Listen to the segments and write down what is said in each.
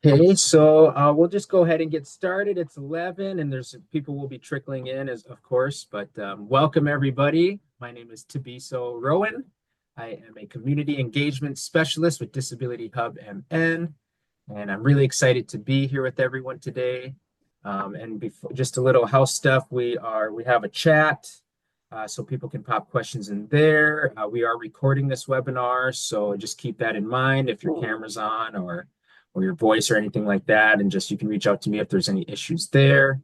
Okay, so we'll just go ahead and get started. It's 11 and there's people will be trickling in as of course, but welcome everybody. My name is Tabiso Rowan. I am a community engagement specialist with Disability Hub MN, and I'm really excited to be here with everyone today. And before, just a little house stuff, we have a chat so people can pop questions in there. We are recording this webinar, so just keep that in mind if your camera's on or your voice or anything like that. And just you can reach out to me if there's any issues there.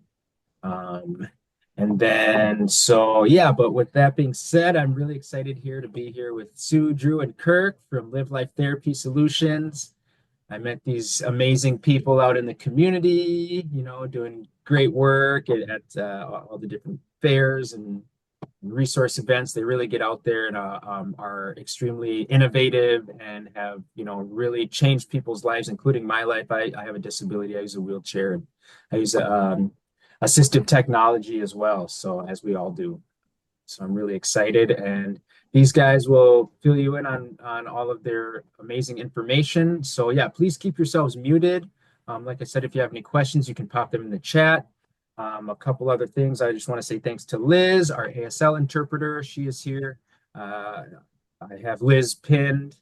Um, and then, so yeah, but with that being said, I'm really excited here to be here with Sue, Drew, and Kirk from LiveLife Therapy Solutions. I met these amazing people out in the community, doing great work at all the different fairs and resource events. They really get out there and are extremely innovative and have, really changed people's lives, including my life. I have a disability. I use a wheelchair and I use assistive technology as well. So as we all do. So I'm really excited. And these guys will fill you in on all of their amazing information. So yeah, please keep yourselves muted. Like I said, if you have any questions, you can pop them in the chat. A couple other things. I just want to say thanks to Liz, our ASL interpreter. She is here. I have Liz pinned.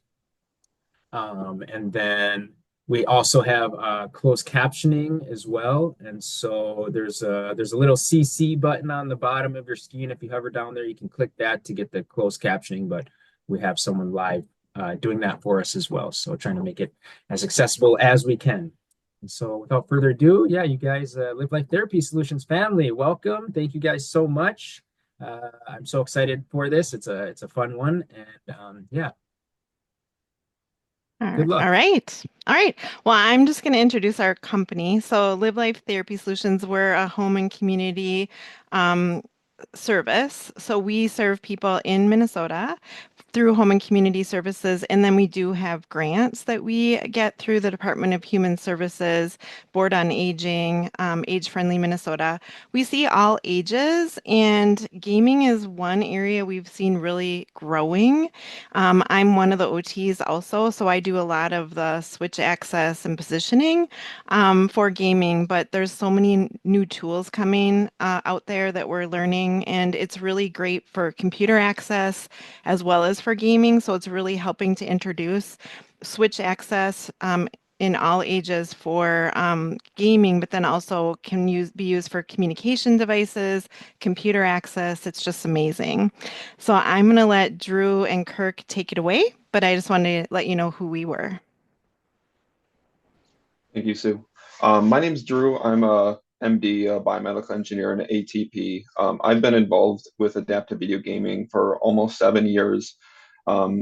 And then we also have closed captioning as well. And so there's a little CC button on the bottom of your screen. If you hover down there, you can click that to get the closed captioning. But we have someone live doing that for us as well. So trying to make it as accessible as we can. And so without further ado, yeah, you guys, LiveLife Therapy Solutions family, welcome. Thank you guys so much. I'm so excited for this. It's a fun one. And yeah, good All luck. right. All right. Well, I'm just going to introduce our company. So, Live Life Therapy Solutions, we're a home and community um, service. So, we serve people in Minnesota through home and community services. And then we do have grants that we get through the Department of Human Services, Board on Aging, Age Friendly Minnesota. We see all ages, and gaming is one area we've seen really growing. I'm one of the OTs also, so I do a lot of the switch access and positioning for gaming, but there's so many new tools coming out there that we're learning, and it's really great for computer access as well as for gaming. So it's really helping to introduce switch access in all ages for gaming, but then also can be used for communication devices, computer access. It's just amazing. So I'm going to let Drew and Kirk take it away, but I just wanted to let you know who we were. Thank you, Sue. My name's Drew. I'm a MD, a biomedical engineer, and an ATP. I've been involved with adaptive video gaming for almost 7 years.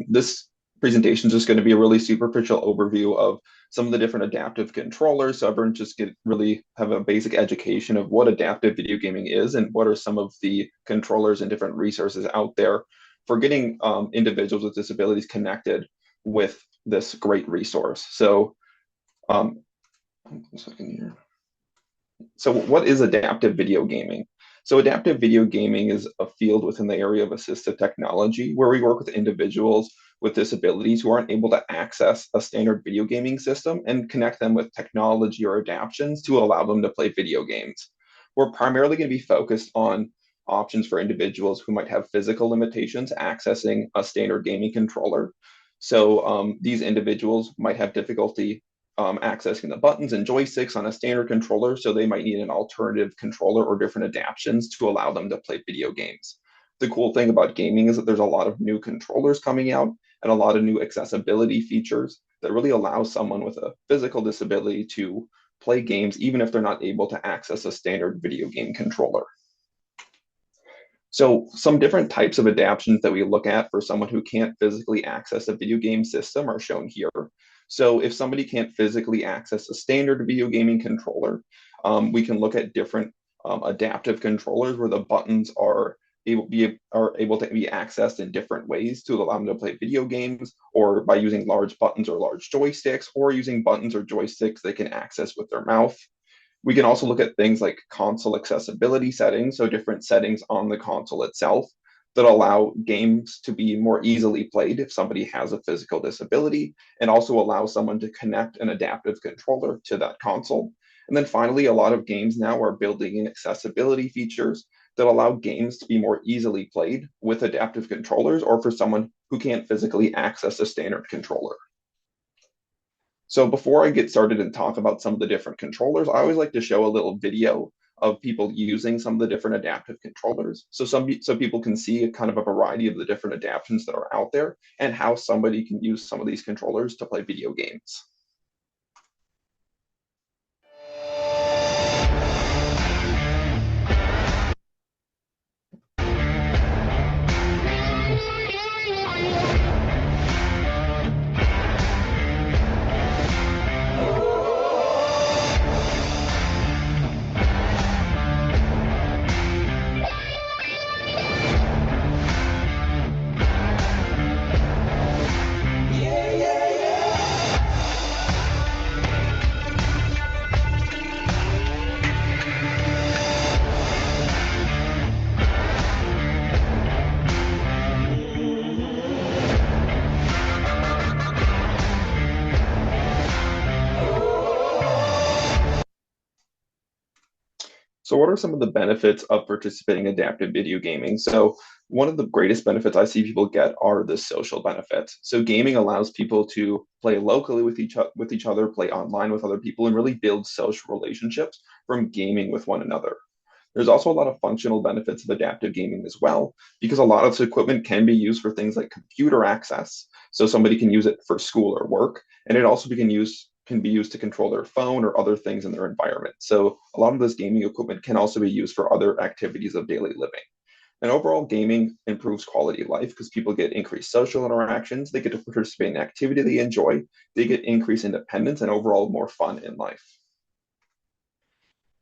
This presentation is just going to be a really superficial overview of some of the different adaptive controllers, so everyone just really have a basic education of what adaptive video gaming is and what are some of the controllers and different resources out there for getting individuals with disabilities connected with this great resource. So um, one second here. So, what is adaptive video gaming? So, adaptive video gaming is a field within the area of assistive technology where we work with individuals with disabilities who aren't able to access a standard video gaming system and connect them with technology or adaptions to allow them to play video games. We're primarily going to be focused on options for individuals who might have physical limitations accessing a standard gaming controller. So, these individuals might have difficulty accessing the buttons and joysticks on a standard controller, so they might need an alternative controller or different adaptions to allow them to play video games. The cool thing about gaming is that there's a lot of new controllers coming out and a lot of new accessibility features that really allow someone with a physical disability to play games even if they're not able to access a standard video game controller. So some different types of adaptions that we look at for someone who can't physically access a video game system are shown here. So if somebody can't physically access a standard video gaming controller, we can look at different adaptive controllers where the buttons are able to be accessed in different ways to allow them to play video games, or by using large buttons or large joysticks, or using buttons or joysticks they can access with their mouth. We can also look at things like console accessibility settings, so different settings on the console itself that allow games to be more easily played if somebody has a physical disability, and also allow someone to connect an adaptive controller to that console. And then finally, a lot of games now are building in accessibility features that allow games to be more easily played with adaptive controllers or for someone who can't physically access a standard controller. So before I get started and talk about some of the different controllers, I always like to show a little video of people using some of the different adaptive controllers. So people can see kind of a variety of the different adaptions that are out there and how somebody can use some of these controllers to play video games. So what are some of the benefits of participating in adaptive video gaming? So one of the greatest benefits I see people get are the social benefits. So gaming allows people to play locally with each other, play online with other people, and really build social relationships from gaming with one another. There's also a lot of functional benefits of adaptive gaming as well, because a lot of this equipment can be used for things like computer access. So somebody can use it for school or work, and it also can be used to control their phone or other things in their environment. So a lot of this gaming equipment can also be used for other activities of daily living. And overall, gaming improves quality of life because people get increased social interactions, they get to participate in activity they enjoy, they get increased independence, and overall more fun in life.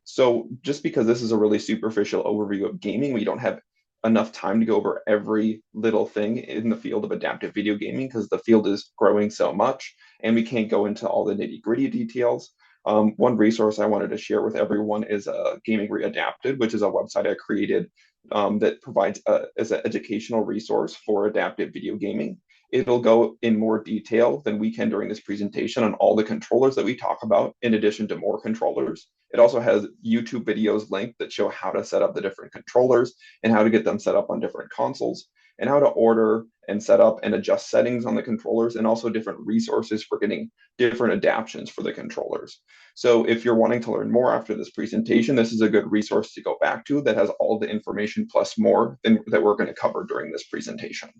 So just because this is a really superficial overview of gaming, we don't have enough time to go over every little thing in the field of adaptive video gaming because the field is growing so much and we can't go into all the nitty-gritty details. One resource I wanted to share with everyone is Gaming Readapted, which is a website I created that provides as an educational resource for adaptive video gaming. It'll go in more detail than we can during this presentation on all the controllers that we talk about, in addition to more controllers. It also has YouTube videos linked that show how to set up the different controllers and how to get them set up on different consoles and how to order and set up and adjust settings on the controllers and also different resources for getting different adaptations for the controllers. So if you're wanting to learn more after this presentation, this is a good resource to go back to that has all the information plus more that we're going to cover during this presentation.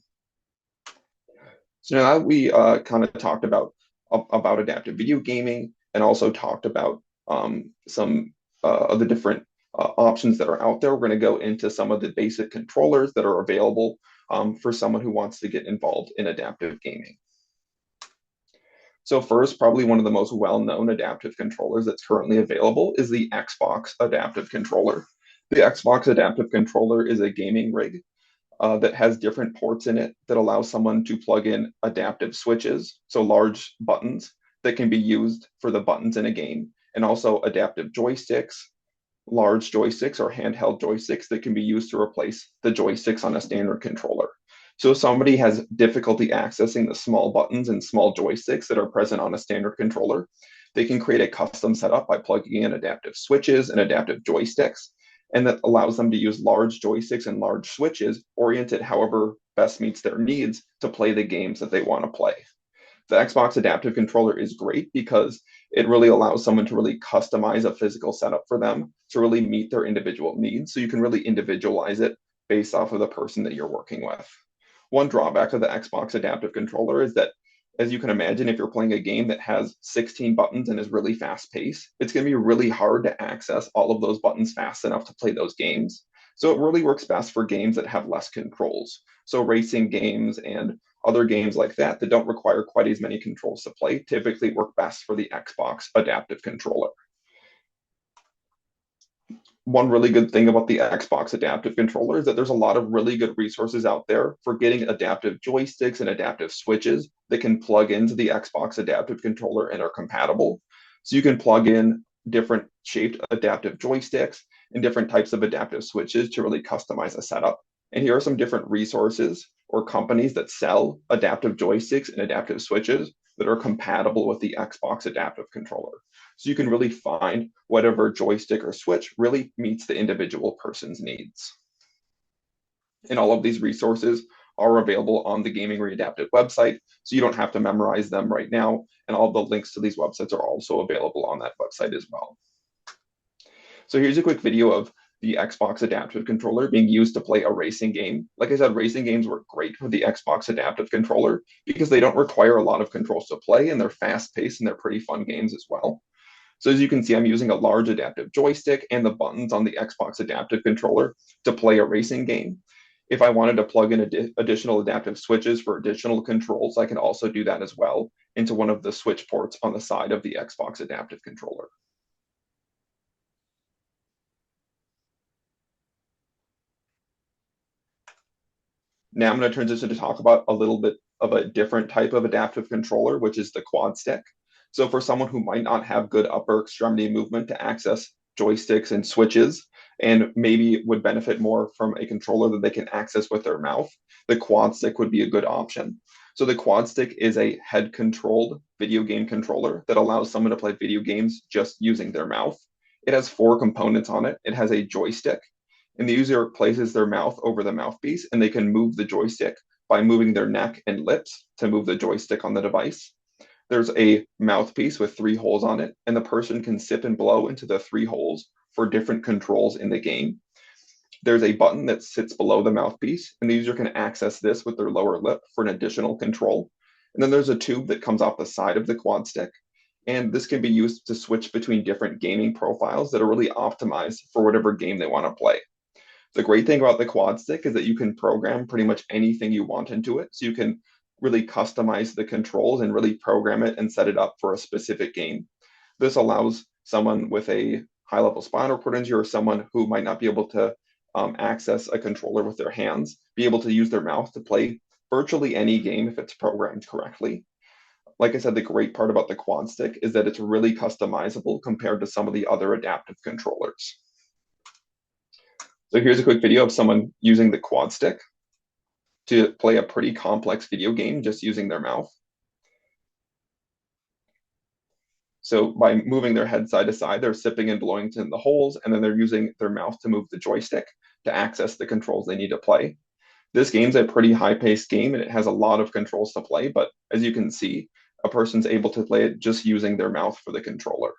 So now that we kind of talked about adaptive video gaming and also talked about some of the different options that are out there, we're going to go into some of the basic controllers that are available for someone who wants to get involved in adaptive gaming. So first, probably one of the most well-known adaptive controllers that's currently available is the Xbox Adaptive Controller. The Xbox Adaptive Controller is a gaming rig that has different ports in it that allow someone to plug in adaptive switches, so large buttons that can be used for the buttons in a game, and also adaptive joysticks, large joysticks or handheld joysticks that can be used to replace the joysticks on a standard controller. So if somebody has difficulty accessing the small buttons and small joysticks that are present on a standard controller, they can create a custom setup by plugging in adaptive switches and adaptive joysticks, and that allows them to use large joysticks and large switches oriented however best meets their needs to play the games that they want to play. The Xbox Adaptive Controller is great because it really allows someone to really customize a physical setup for them to really meet their individual needs. So you can really individualize it based off of the person that you're working with. One drawback of the Xbox Adaptive Controller is that, as you can imagine, if you're playing a game that has 16 buttons and is really fast paced, it's going to be really hard to access all of those buttons fast enough to play those games. So it really works best for games that have less controls. So racing games and other games like that don't require quite as many controls to play typically work best for the Xbox Adaptive Controller. One really good thing about the Xbox Adaptive Controller is that there's a lot of really good resources out there for getting adaptive joysticks and adaptive switches that can plug into the Xbox Adaptive Controller and are compatible. So you can plug in different shaped adaptive joysticks and different types of adaptive switches to really customize a setup And here are some different resources or companies that sell adaptive joysticks and adaptive switches that are compatible with the Xbox adaptive controller. So you can really find whatever joystick or switch really meets the individual person's needs. And all of these resources are available on the Gaming Readaptive website, so you don't have to memorize them right now. And all the links to these websites are also available on that website as well. So here's a quick video of the Xbox adaptive controller being used to play a racing game. Like I said, racing games work great with the Xbox adaptive controller because they don't require a lot of controls to play, and they're fast-paced and they're pretty fun games as well. So as you can see, I'm using a large adaptive joystick and the buttons on the Xbox adaptive controller to play a racing game. If I wanted to plug in additional adaptive switches for additional controls, I can also do that as well into one of the switch ports on the side of the Xbox adaptive controller. Now I'm going to transition to talk about a little bit of a different type of adaptive controller, which is the quad stick. So for someone who might not have good upper extremity movement to access joysticks and switches, and maybe would benefit more from a controller that they can access with their mouth, the quad stick would be a good option. So the quad stick is a head-controlled video game controller that allows someone to play video games just using their mouth. It has 4 components on it. It has a joystick, and the user places their mouth over the mouthpiece, and they can move the joystick by moving their neck and lips to move the joystick on the device. There's a mouthpiece with 3 holes on it, and the person can sip and blow into the 3 holes for different controls in the game. There's a button that sits below the mouthpiece, and the user can access this with their lower lip for an additional control. And then there's a tube that comes off the side of the quad stick, and this can be used to switch between different gaming profiles that are really optimized for whatever game they want to play. The great thing about the quad stick is that you can program pretty much anything you want into it. So you can really customize the controls and really program it and set it up for a specific game. This allows someone with a high level spinal cord injury or someone who might not be able to access a controller with their hands, be able to use their mouth to play virtually any game if it's programmed correctly. Like I said, the great part about the quad stick is that it's really customizable compared to some of the other adaptive controllers. So here's a quick video of someone using the quad stick to play a pretty complex video game just using their mouth. So by moving their head side to side, they're sipping and blowing into the holes, and then they're using their mouth to move the joystick to access the controls they need to play. This game's a pretty high-paced game, and it has a lot of controls to play, but as you can see, a person's able to play it just using their mouth for the controller.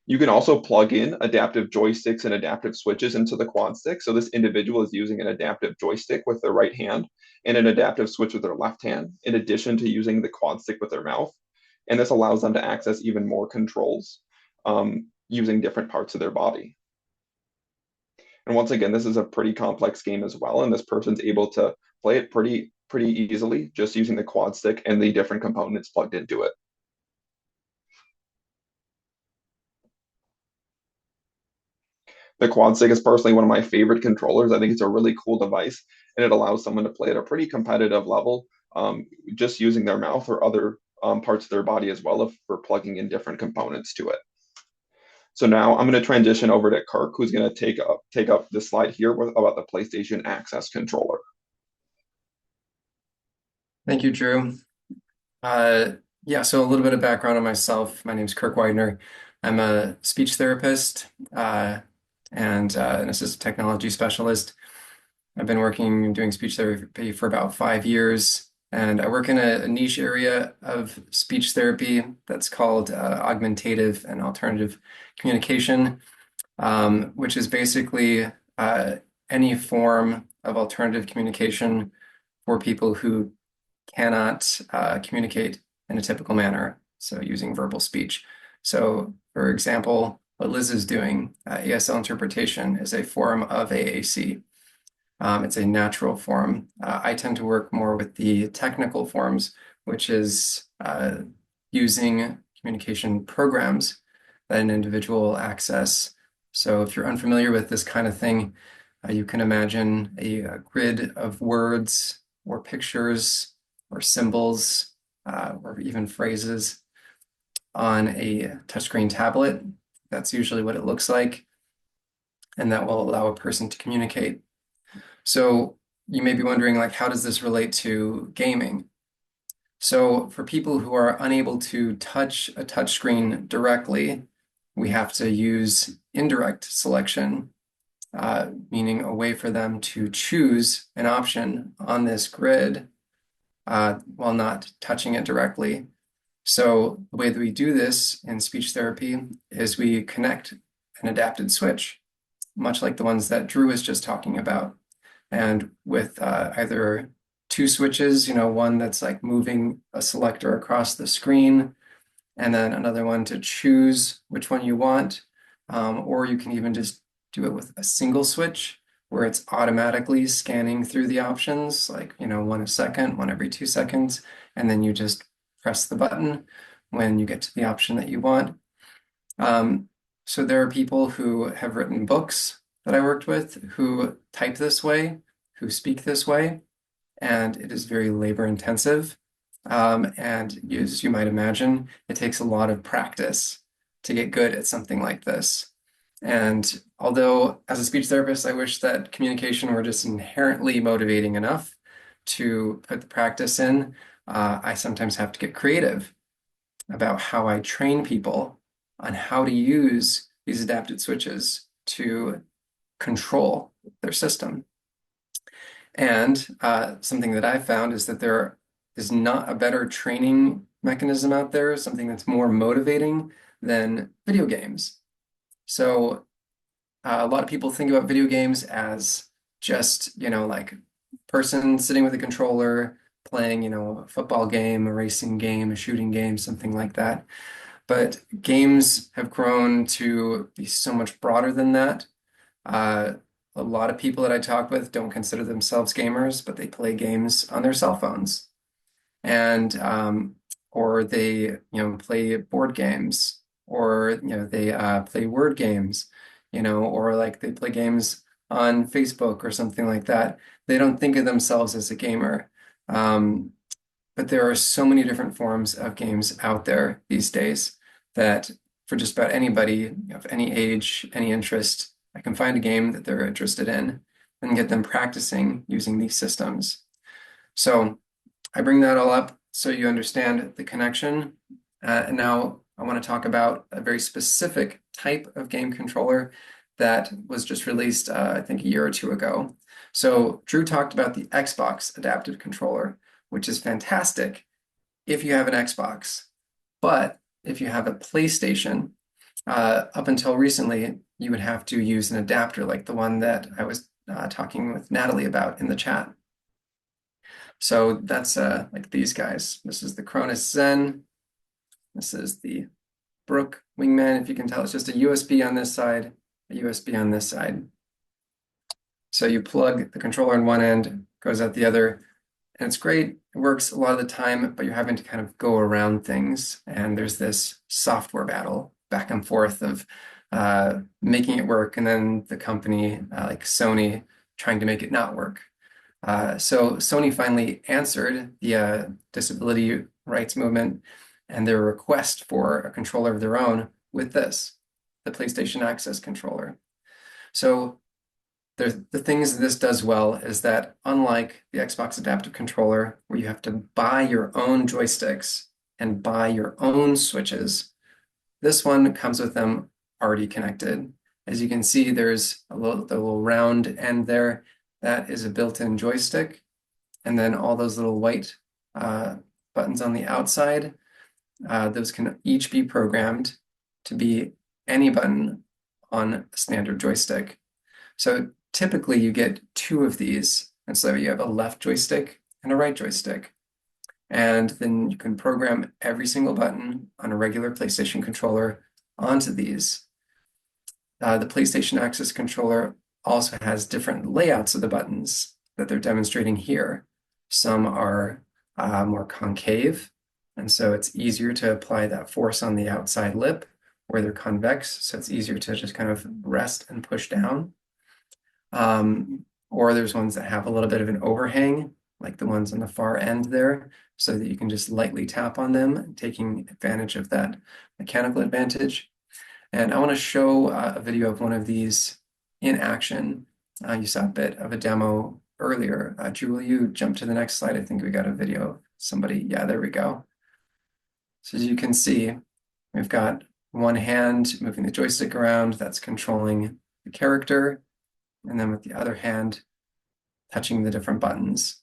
You can also plug in adaptive joysticks and adaptive switches into the quad stick. So this individual is using an adaptive joystick with their right hand and an adaptive switch with their left hand, in addition to using the quad stick with their mouth. And this allows them to access even more controls using different parts of their body. And once again, this is a pretty complex game as well, and this person's able to play it pretty easily just using the quad stick and the different components plugged into it. The quad stick is personally one of my favorite controllers. I think it's a really cool device, and it allows someone to play at a pretty competitive level, just using their mouth or other parts of their body as well if we're plugging in different components to it. So now I'm going to transition over to Kirk, who's going to take up this slide here about the PlayStation Access controller. Thank you, Drew. Yeah, so a little bit of background on myself. My name is Kirk Wydner. I'm a speech therapist and an assistive technology specialist. I've been working doing speech therapy for about 5 years, and I work in a niche area of speech therapy that's called augmentative and alternative communication, which is basically any form of alternative communication for people who cannot communicate in a typical manner, so using verbal speech. So, for example, what Liz is doing, ESL interpretation, is a form of AAC. It's a natural form. I tend to work more with the technical forms, which is using communication programs that an individual will access. So if you're unfamiliar with this kind of thing, you can imagine a grid of words or pictures or symbols or even phrases on a touchscreen tablet. That's usually what it looks like, and that will allow a person to communicate. So you may be wondering, like, how does this relate to gaming? So for people who are unable to touch a touchscreen directly, we have to use indirect selection, meaning a way for them to choose an option on this grid while not touching it directly. So the way that we do this in speech therapy is we connect an adapted switch, much like the ones that Drew was just talking about. And with either two switches, one that's like moving a selector across the screen, and then another one to choose which one you want. Or you can even just do it with a single switch where it's automatically scanning through the options, like, one a second, one every 2 seconds, and then you just press the button when you get to the option that you want. So there are people who have written books that I worked with who type this way, who speak this way, and it is very labor intensive. And as you might imagine, it takes a lot of practice to get good at something like this. And although as a speech therapist, I wish that communication were just inherently motivating enough to put the practice in, I sometimes have to get creative about how I train people on how to use these adapted switches to control their system. And something that I've found is that there is not a better training mechanism out there, something that's more motivating than video games. So a lot of people think about video games as just, like person sitting with a controller playing, a football game, a racing game, a shooting game, something like that. But games have grown to be so much broader than that. A lot of people that I talk with don't consider themselves gamers, but they play games on their cell phones. And or they, play board games, or they play word games, or like they play games on Facebook or something like that. They don't think of themselves as a gamer. But there are so many different forms of games out there these days that for just about anybody of any age, any interest, I can find a game that they're interested in and get them practicing using these systems. So I bring that all up so you understand the connection. And now I want to talk about a very specific type of game controller that was just released, I think, a year or two ago. So Drew talked about the Xbox adaptive controller, which is fantastic if you have an Xbox. But if you have a PlayStation, up until recently, you would have to use an adapter like the one that I was talking with Natalie about in the chat. So that's like these guys. This is the Cronus Zen. This is the Brook Wingman. If you can tell, it's just a USB on this side, a USB on this side. So you plug the controller in one end, goes out the other, and it's great. It works a lot of the time, but you're having to kind of go around things. And there's this software battle back and forth of making it work, and then the company like Sony trying to make it not work. So Sony finally answered the disability rights movement and their request for a controller of their own with this, the PlayStation Access controller. So the things this does well is that unlike the Xbox adaptive controller, where you have to buy your own joysticks and buy your own switches, this one comes with them already connected. As you can see, there's the little round end there. That is a built-in joystick. And then all those little white buttons on the outside, those can each be programmed to be any button on a standard joystick. So typically you get two of these. And so you have a left joystick and a right joystick. And then you can program every single button on a regular PlayStation controller onto these. The PlayStation Access controller also has different layouts of the buttons that they're demonstrating here. Some are more concave, and so it's easier to apply that force on the outside lip, where they're convex, so it's easier to just kind of rest and push down. Or there's ones that have a little bit of an overhang, like the ones on the far end there, so that you can just lightly tap on them, taking advantage of that mechanical advantage. And I want to show a video of one of these in action. You saw a bit of a demo earlier. Drew, will you jump to the next slide? I think we got a video of somebody. Yeah, there we go. So as you can see, we've got one hand moving the joystick around, that's controlling the character, and then with the other hand, touching the different buttons.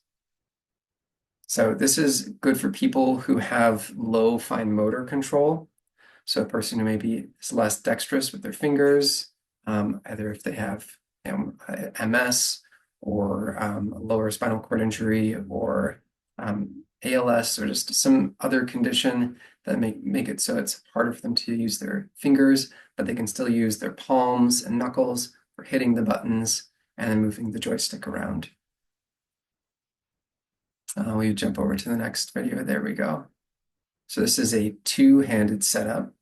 So this is good for people who have low fine motor control. So a person who maybe is less dexterous with their fingers, either if they have MS or lower spinal cord injury or ALS or just some other condition that make it so it's harder for them to use their fingers, but they can still use their palms and knuckles for hitting the buttons and then moving the joystick around. We jump over to the next video. There we go. So this is a two-handed setup,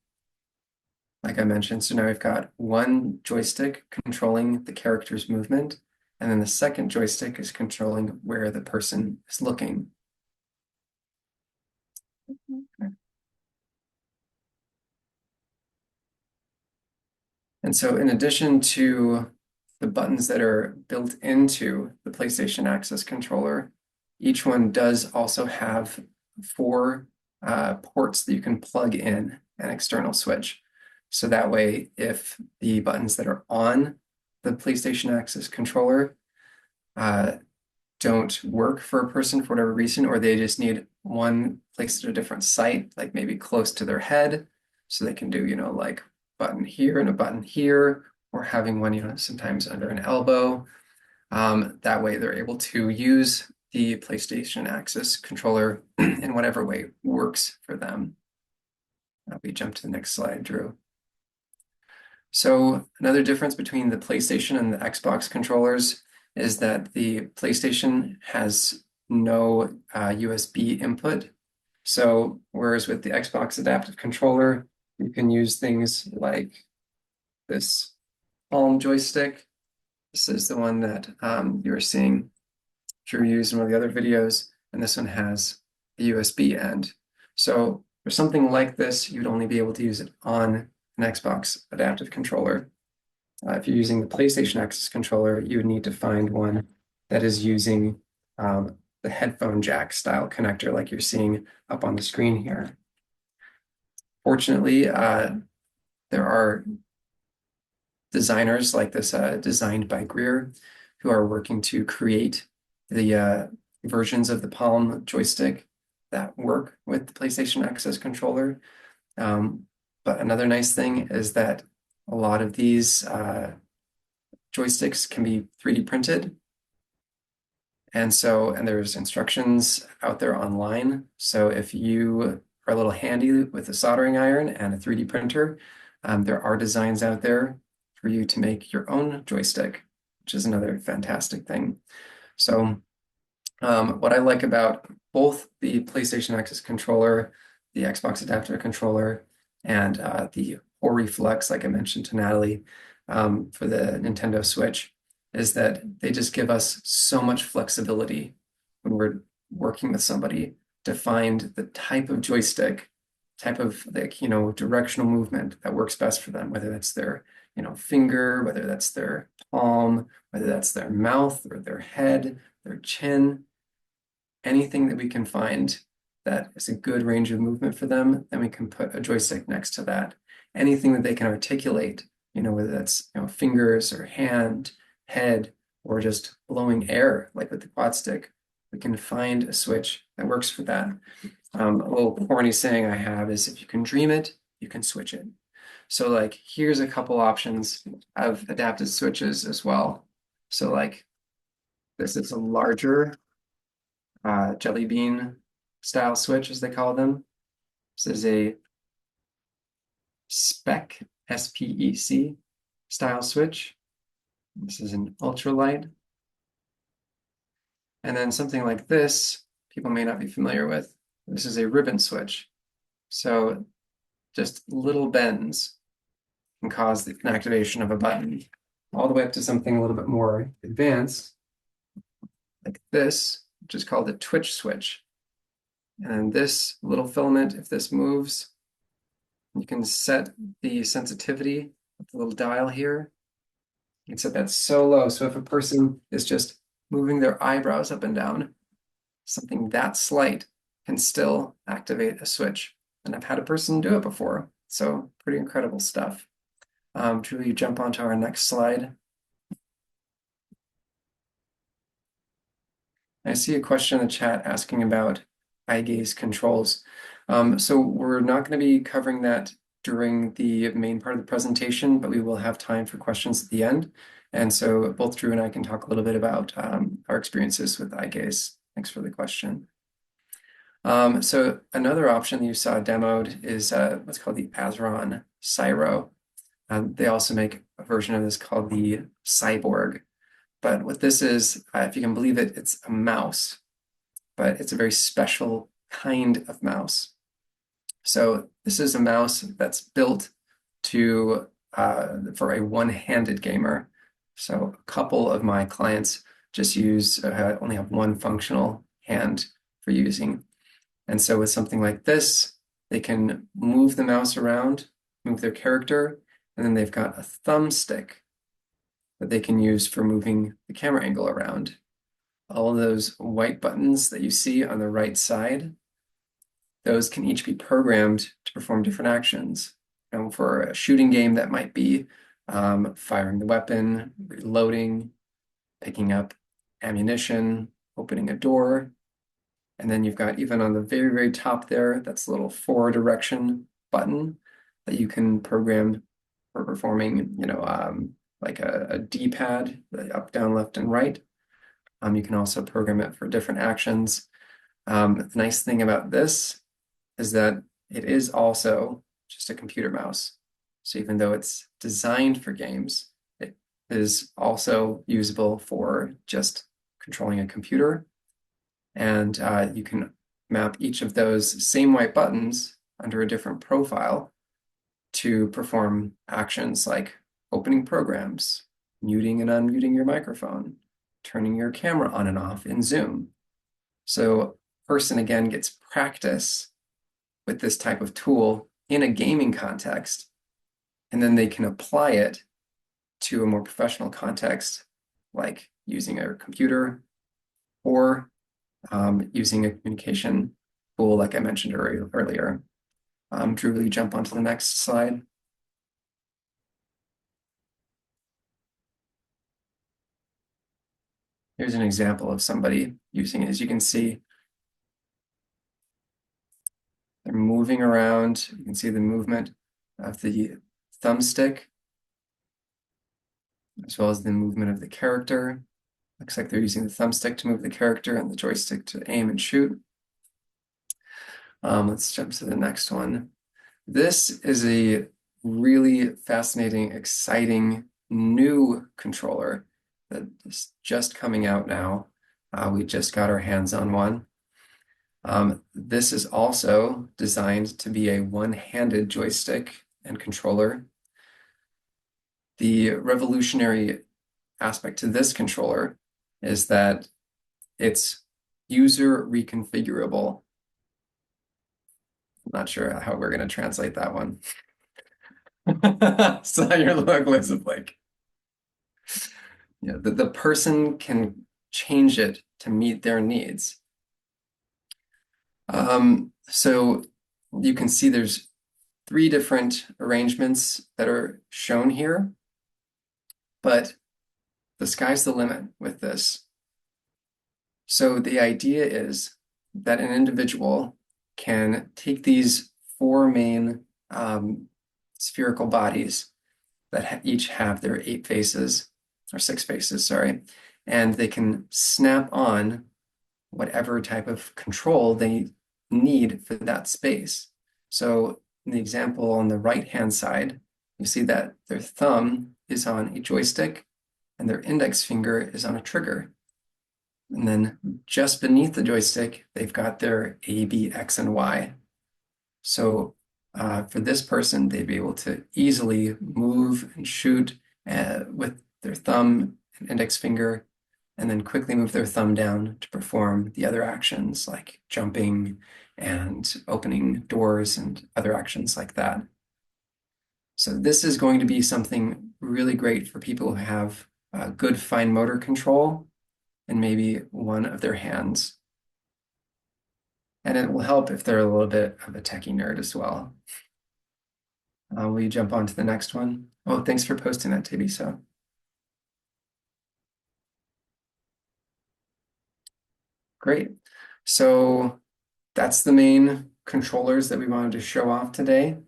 like I mentioned. So now we've got one joystick controlling the character's movement, and then the second joystick is controlling where the person is looking. Okay. And so in addition to the buttons that are built into the PlayStation Access controller, each one does also have 4 ports that you can plug in an external switch. So that way, if the buttons that are on the PlayStation Access controller don't work for a person for whatever reason, or they just need one placed at a different site, like maybe close to their head, so they can do, like button here and a button here, or having one, sometimes under an elbow. That way they're able to use the PlayStation Access controller in whatever way works for them. We jump to the next slide, Drew. So another difference between the PlayStation and the Xbox controllers is that the PlayStation has no USB input. So whereas with the Xbox adaptive controller, you can use things like this palm joystick. This is the one that you were seeing Drew use in one of the other videos, and this one has the USB end. So for something like this, you'd only be able to use it on an Xbox adaptive controller. If you're using the PlayStation Access controller, you would need to find one that is using the headphone jack style connector like you're seeing up on the screen here. Fortunately, there are designers like this, Designed by Greer, who are working to create the versions of the Palm joystick that work with the PlayStation Access controller. But another nice thing is that a lot of these joysticks can be 3D printed. And there's instructions out there online. So if you are a little handy with a soldering iron and a 3D printer, there are designs out there for you to make your own joystick, which is another fantastic thing. So what I like about both the PlayStation Access controller, the Xbox adapter controller, and the Ori Flex, like I mentioned to Natalie, for the Nintendo Switch, is that they just give us so much flexibility when we're working with somebody to find the type of joystick, type of directional movement that works best for them, whether that's their finger, whether that's their palm, whether that's their mouth or their head, their chin, anything that we can find that is a good range of movement for them, then we can put a joystick next to that. Anything that they can articulate, whether that's fingers or hand, head, or just blowing air, like with the quad stick, we can find a switch that works for that. A little corny saying I have is, if you can dream it, you can switch it. So like, here's a couple options of adapted switches as well. So like, this is a larger jelly bean style switch, as they call them. This is a spec, SPEC style switch. This is an ultralight. And then something like this, people may not be familiar with. This is a ribbon switch. So just little bends can cause an activation of a button, all the way up to something a little bit more advanced, like this, which is called a twitch switch. And this little filament, if this moves, you can set the sensitivity of the little dial here. You can set that so low. So if a person is just moving their eyebrows up and down, something that slight can still activate a switch. And I've had a person do it before. So pretty incredible stuff. Drew, you jump onto our next slide. I see a question in the chat asking about eye gaze controls. So we're not going to be covering that during the main part of the presentation, but we will have time for questions at the end. And so both Drew and I can talk a little bit about our experiences with eye gaze. Thanks for the question. So another option that you saw demoed is what's called the Azron Cyro. They also make a version of this called the Cyborg. But what this is, if you can believe it, it's a mouse, but it's a very special kind of mouse. So this is a mouse that's built to for a one-handed gamer. So a couple of my clients just only have one functional hand for using. And so with something like this, they can move the mouse around, move their character, and then they've got a thumbstick that they can use for moving the camera angle around. All of those white buttons that you see on the right side, those can each be programmed to perform different actions. And for a shooting game, that might be firing the weapon, reloading, picking up ammunition, opening a door. And then you've got even on the very, very top there, that's a little forward direction button that you can program for performing, like a D-pad, up, down, left, and right. You can also program it for different actions. The nice thing about this is that it is also just a computer mouse. So even though it's designed for games, it is also usable for just controlling a computer. And you can map each of those same white buttons under a different profile to perform actions like opening programs, muting and unmuting your microphone, turning your camera on and off in Zoom. So a person, again, gets practice with this type of tool in a gaming context, and then they can apply it to a more professional context, like using a computer or using a communication tool like I mentioned earlier. Drew, will you jump onto the next slide? Here's an example of somebody using it. As you can see, they're moving around. You can see the movement of the thumbstick, as well as the movement of the character. Looks like they're using the thumbstick to move the character and the joystick to aim and shoot. Let's jump to the next one. This is a really fascinating, exciting new controller that is just coming out now. We just got our hands on one. This is also designed to be a one-handed joystick and controller. The revolutionary aspect to this controller is that it's user reconfigurable. I'm not sure how we're going to translate that one. So your look looks like, the person can change it to meet their needs. So you can see there's 3 different arrangements that are shown here, but the sky's the limit with this. So the idea is that an individual can take these 4 main spherical bodies that each have their 8 faces, or 6 faces, sorry, and they can snap on whatever type of control they need for that space. So in the example on the right-hand side, you see that their thumb is on a joystick and their index finger is on a trigger. And then just beneath the joystick, they've got their A, B, X, and Y. So for this person, they'd be able to easily move and shoot with their thumb and index finger, and then quickly move their thumb down to perform the other actions like jumping and opening doors and other actions like that. So this is going to be something really great for people who have good fine motor control and maybe one of their hands. And it will help if they're a little bit of a techie nerd as well. Will you jump on to the next one? Oh, thanks for posting that, Tibby. So great. So that's the main controllers that we wanted to show off today.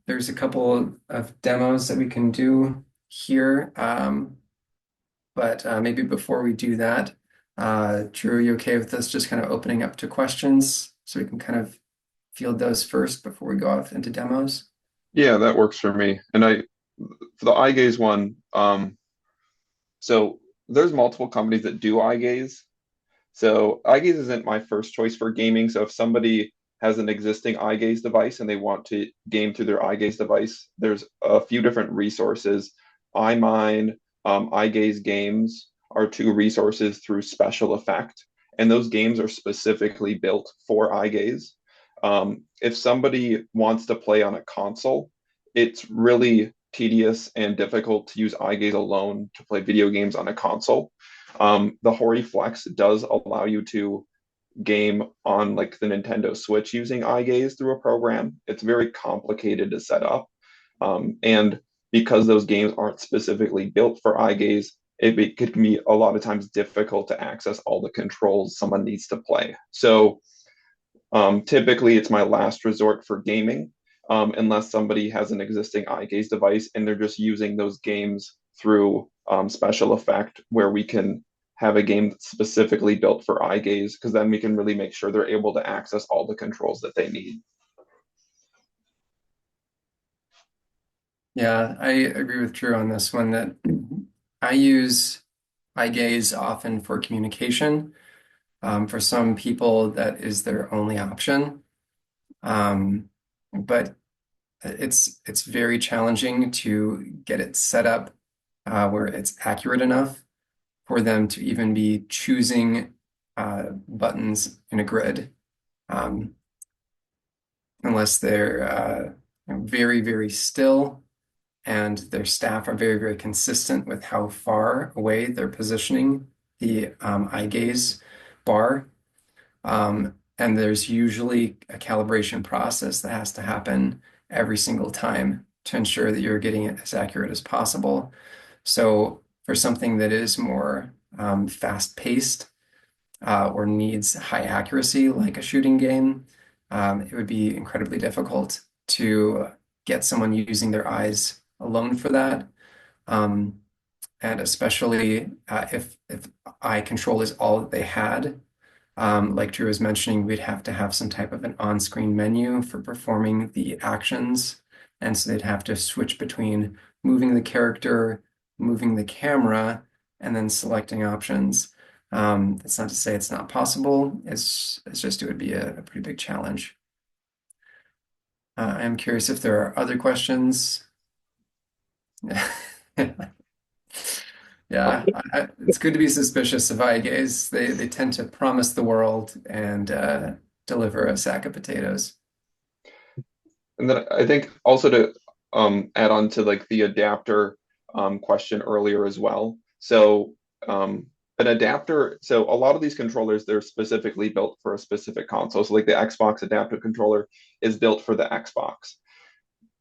There's a couple of demos that we can do here. But maybe before we do that, Drew, are you okay with us just kind of opening up to questions so we can kind of field those first before we go off into demos? Yeah, that works for me. And for the eye gaze one, so there's multiple companies that do eye gaze. So eye gaze isn't my first choice for gaming. So if somebody has an existing eye gaze device and they want to game through their eye gaze device, there's a few different resources. iMind, eye gaze games are two resources through Special Effect, and those games are specifically built for eye gaze. If somebody wants to play on a console, it's really tedious and difficult to use eye gaze alone to play video games on a console. The Hori Flex does allow you to game on like the Nintendo Switch using eye gaze through a program. It's very complicated to set up. And because those games aren't specifically built for eye gaze, it could be a lot of times difficult to access all the controls someone needs to play. So typically, it's my last resort for gaming, unless somebody has an existing eye gaze device and they're just using those games through Special Effect, where we can have a game that's specifically built for eye gaze, because then we can really make sure they're able to access all the controls that they need. Yeah, I agree with Drew on this one that I use eye gaze often for communication. For some people, that is their only option. But it's very challenging to get it set up where it's accurate enough for them to even be choosing buttons in a grid, unless they're very, very still and their staff are very, very consistent with how far away they're positioning the eye gaze bar. And there's usually a calibration process that has to happen every single time to ensure that you're getting it as accurate as possible. So for something that is more fast-paced or needs high accuracy, like a shooting game, it would be incredibly difficult to get someone using their eyes alone for that. And especially if eye control is all that they had, like Drew was mentioning, we'd have to have some type of an on-screen menu for performing the actions. And so they'd have to switch between moving the character, moving the camera, and then selecting options. That's not to say it's not possible. It's just it would be a pretty big challenge. I'm curious if there are other questions. Yeah, it's good to be suspicious of eye gaze. They tend to promise the world and deliver a sack of potatoes. And then I think also to add on to like the adapter question earlier as well. So an adapter, so a lot of these controllers, they're specifically built for a specific console. So like the Xbox adaptive controller is built for the Xbox.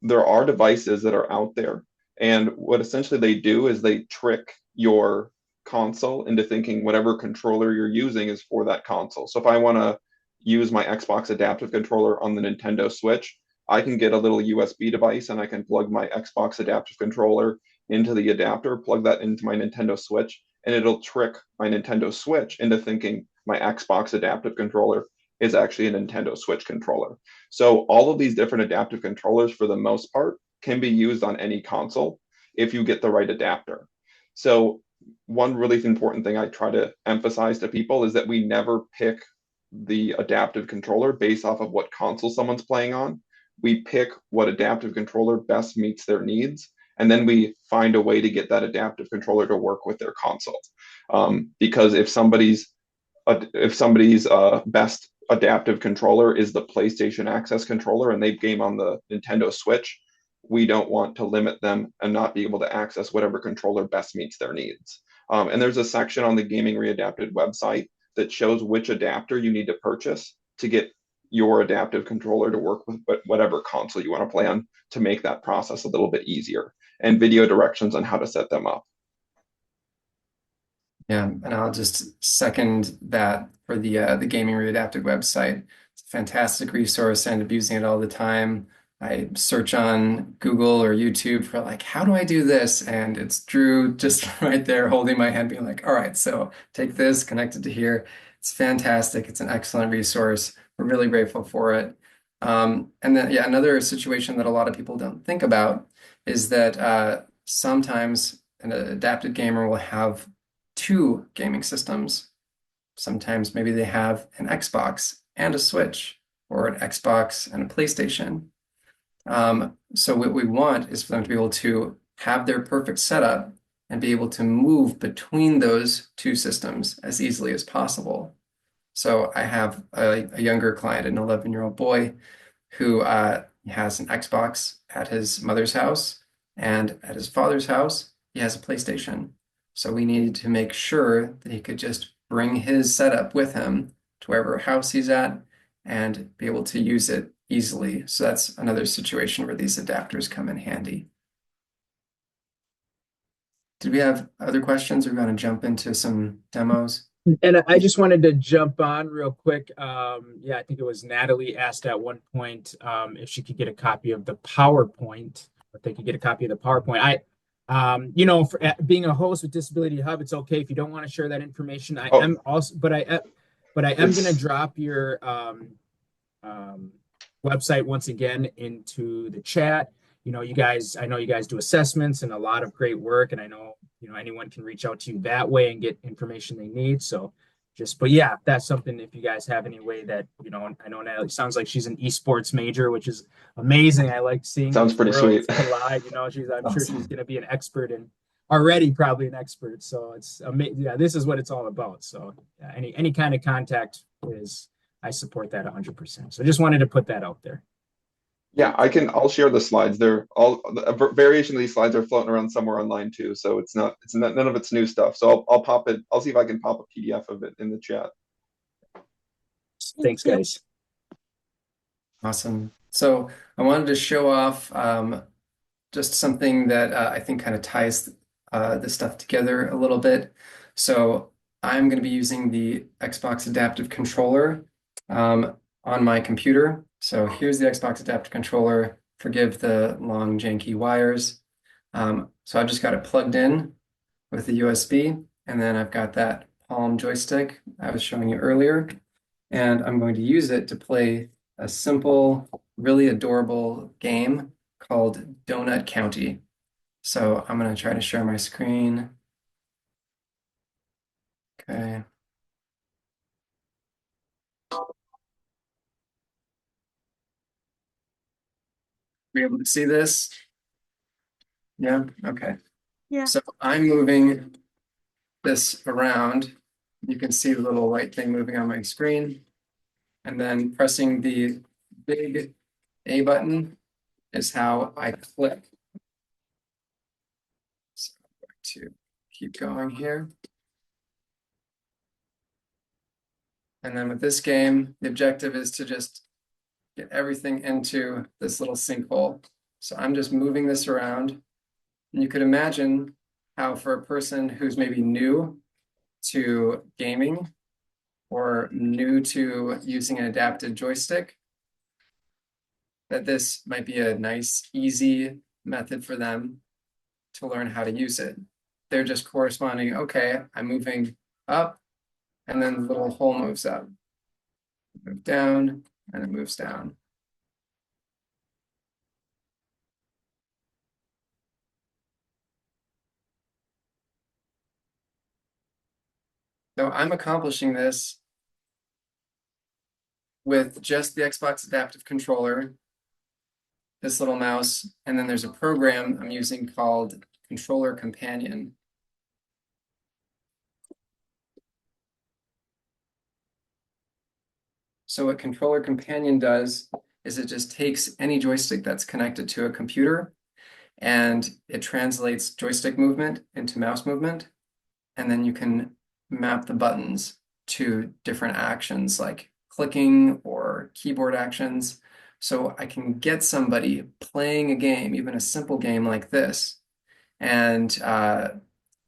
There are devices that are out there, and what essentially they do is they trick your console into thinking whatever controller you're using is for that console. So if I want to use my Xbox adaptive controller on the Nintendo Switch, I can get a little USB device and I can plug my Xbox adaptive controller into the adapter, plug that into my Nintendo Switch, and it'll trick my Nintendo Switch into thinking my Xbox adaptive controller is actually a Nintendo Switch controller. So all of these different adaptive controllers, for the most part, can be used on any console if you get the right adapter. So one really important thing I try to emphasize to people is that we never pick the adaptive controller based off of what console someone's playing on. We pick what adaptive controller best meets their needs, and then we find a way to get that adaptive controller to work with their console. Because if somebody's best adaptive controller is the PlayStation Access controller and they game on the Nintendo Switch, we don't want to limit them and not be able to access whatever controller best meets their needs. And there's a section on the Gaming Readapted website that shows which adapter you need to purchase to get your adaptive controller to work with whatever console you want to play on, to make that process a little bit easier, and video directions on how to set them up. Yeah, and I'll just second that for the Gaming Readapted website. It's a fantastic resource. I end up using it all the time. I search on Google or YouTube for like, how do I do this? And it's Drew just right there holding my hand, being like, all right, so take this, connect it to here. It's fantastic. It's an excellent resource. We're really grateful for it. And then, yeah, another situation that a lot of people don't think about is that sometimes an adapted gamer will have two gaming systems. Sometimes maybe they have an Xbox and a Switch, or an Xbox and a PlayStation. So what we want is for them to be able to have their perfect setup and be able to move between those two systems as easily as possible. So I have a younger client, an 11-year-old boy, who has an Xbox at his mother's house, and at his father's house, he has a PlayStation. So we needed to make sure that he could just bring his setup with him to wherever house he's at and be able to use it easily. So that's another situation where these adapters come in handy. Did we have other questions, or we want to jump into some demos? And I just wanted to jump on real quick. Yeah, I think it was Natalie asked at one point if she could get a copy of the PowerPoint, if they could get a copy of the PowerPoint. For being a host with Disability Hub, it's okay if you don't want to share that information. I am also, but I am going to drop your website once again into the chat. I know you guys do assessments and a lot of great work, and I know anyone can reach out to you that way and get information they need. So but yeah, that's something, if you guys have any way that, I know Natalie sounds like she's an esports major, which is amazing. I like seeing Sounds pretty sweet. collide. I'm sure she's going to be an expert, and already probably an expert. So it's amazing. Yeah, this is what it's all about. So yeah, any kind of contact I support that 100%. So I just wanted to put that out there. Yeah, I'll share the slides. A variation of these slides are floating around somewhere online too. So it's not none of it's new stuff. So I'll pop it. I'll see if I can pop a PDF of it in the chat. Thanks, guys. Awesome. So I wanted to show off just something that I think kind of ties this stuff together a little bit. So I'm going to be using the Xbox Adaptive Controller on my computer. So here's the Xbox Adaptive Controller. Forgive the long, janky wires. So I've just got it plugged in with the USB, and then I've got that Palm joystick I was showing you earlier, and I'm going to use it to play a simple, really adorable game called Donut County. So I'm going to try to share my screen. Okay. Be able to see this? Yeah, okay. Yeah. So I'm moving this around. You can see the little white thing moving on my screen. And then pressing the big A button is how I click. So I'm going to keep going here. And then with this game, the objective is to just get everything into this little sinkhole. So I'm just moving this around. And you could imagine how, for a person who's maybe new to gaming or new to using an adaptive joystick, that this might be a nice, easy method for them to learn how to use it. They're just corresponding, okay, I'm moving up, and then the little hole moves up. Move down, and it moves down. So I'm accomplishing this with just the Xbox Adaptive Controller, this little mouse, and then there's a program I'm using called Controller Companion. So what Controller Companion does is it just takes any joystick that's connected to a computer and it translates joystick movement into mouse movement, and then you can map the buttons to different actions like clicking or keyboard actions. So I can get somebody playing a game, even a simple game like this, and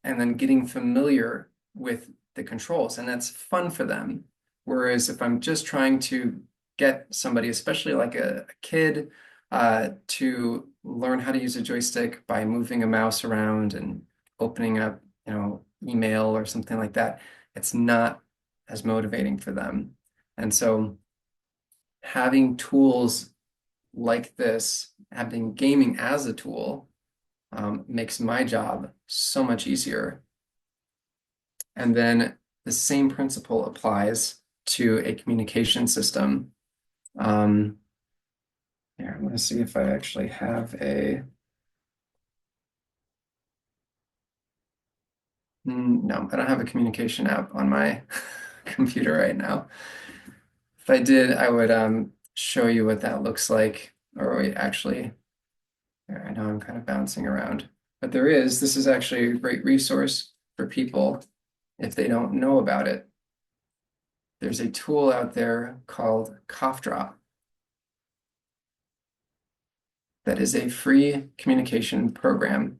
then getting familiar with the controls, and that's fun for them. Whereas if I'm just trying to get somebody, especially like a kid, to learn how to use a joystick by moving a mouse around and opening up, email or something like that, it's not as motivating for them. And so having tools like this, having gaming as a tool, makes my job so much easier. And then the same principle applies to a communication system. Here, I'm going to see if I actually have no, I don't have a communication app on my computer right now. If I did, I would show you what that looks like. Or wait, actually, I know I'm kind of bouncing around, but this is actually a great resource for people if they don't know about it. There's a tool out there called Cough Drop that is a free communication program.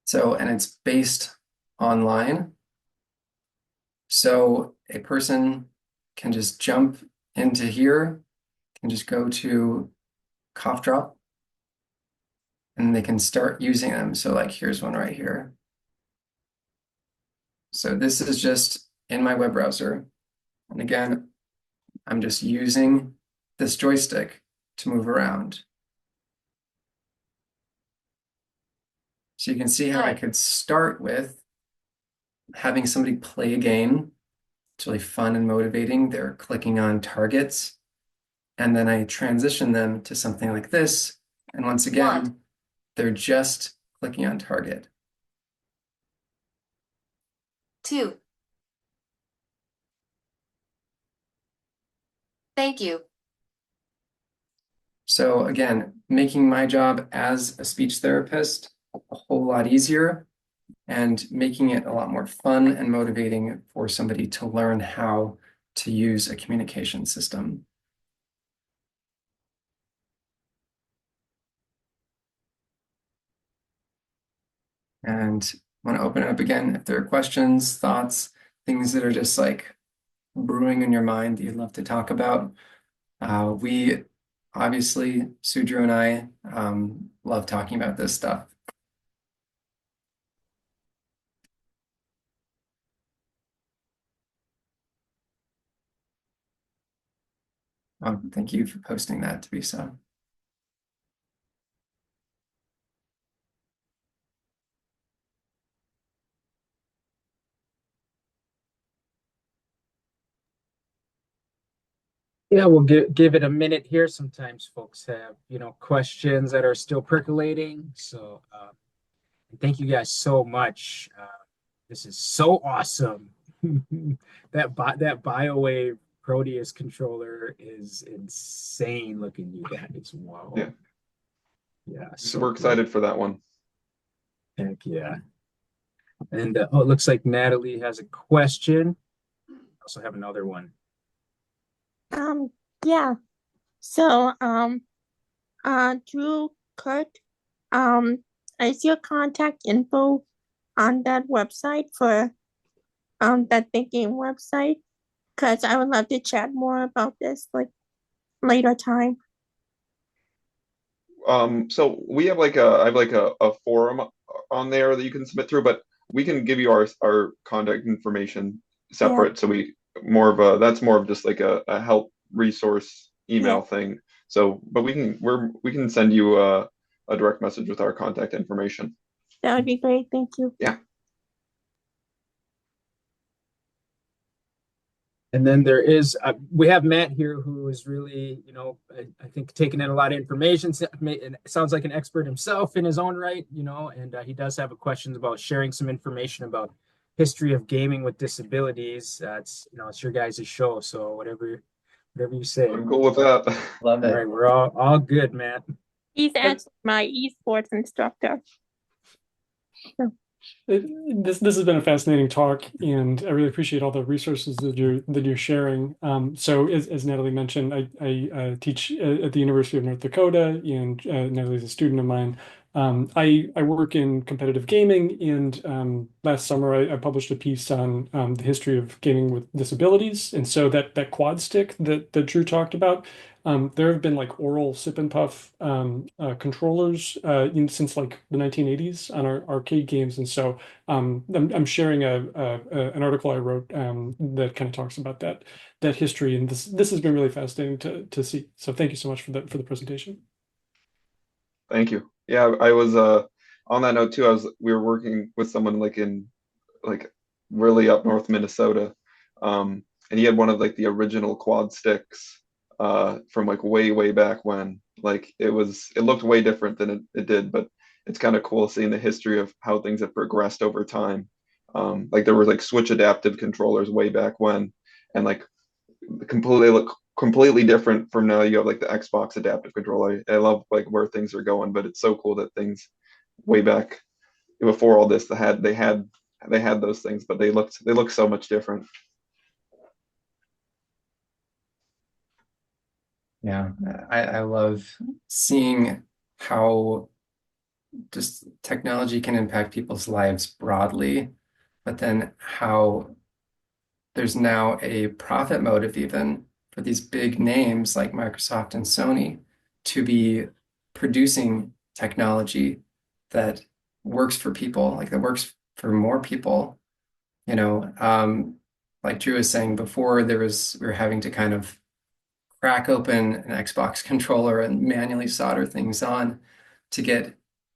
So, and it's based online. So a person can just jump into here, can just go to Cough Drop, and they can start using them. So like here's one right here. So this is just in my web browser. And again, I'm just using this joystick to move around. So you can see how I could start with having somebody play a game. It's really fun and motivating. They're clicking on targets. And then I transition them to something like this. And once again, they're just clicking on target. 2. Thank you. So again, making my job as a speech therapist a whole lot easier and making it a lot more fun and motivating for somebody to learn how to use a communication system. And I want to open it up again. If there are questions, thoughts, things that are just like brewing in your mind that you'd love to talk about, we obviously, Sue Drew and I love talking about this stuff. Thank you for posting that, Teresa. Yeah, we'll give it a minute here. Sometimes folks have, questions that are still percolating. So thank you guys so much. This is so awesome. that BioWave Proteus controller is insane looking, you guys. Wow. Yeah. Yeah. So we're excited for that one. Heck yeah. And it looks like Natalie has a question. I also have another one. Yeah. So, Drew, Kirk, is your contact info on that website for that big game website? Because I would love to chat more about this like later time. So we have I have a forum on there that you can submit through, but we can give you our contact information separate. So that's more of just like a help resource email thing. So, but we can send you a direct message with our contact information. That would be great. Thank you. Yeah. And then we have Matt here who is really, I think taking in a lot of information. It sounds like an expert himself in his own right, and he does have a question about sharing some information about history of gaming with disabilities. It's your guys' show. So Whatever you say. I'm cool with that. Love All it. right, we're all good, Matt. He's actually my esports instructor. This has been a fascinating talk, and I really appreciate all the resources that you're sharing. So as Natalie mentioned, I teach at the University of North Dakota, and Natalie's a student of mine. I work in competitive gaming, and last summer I published a piece on the history of gaming with disabilities, and so that quad stick that Drew talked about. There have been like oral sip and puff controllers since like the 1980s on our arcade games, and so I'm sharing an article I wrote that kind of talks about that history, and this has been really fascinating to see. So thank you so much for the presentation. Thank you. Yeah, I was on that note too. We were working with someone like in like really up north Minnesota, and he had one of like the original quad sticks from like way back when. Like it looked way different than it did, but it's kind of cool seeing the history of how things have progressed over time. Like there were like Switch adaptive controllers way back when, and like completely look completely different from now. You have like the Xbox adaptive controller. I love like where things are going, but it's so cool that things way back before all this they had those things, but they look so much different. Yeah, I love seeing how just technology can impact people's lives broadly, but then how there's now a profit motive even for these big names like Microsoft and Sony to be producing technology that works for people, like that works for more people. You know, like Drew was saying before, we were having to kind of crack open an Xbox controller and manually solder things on to get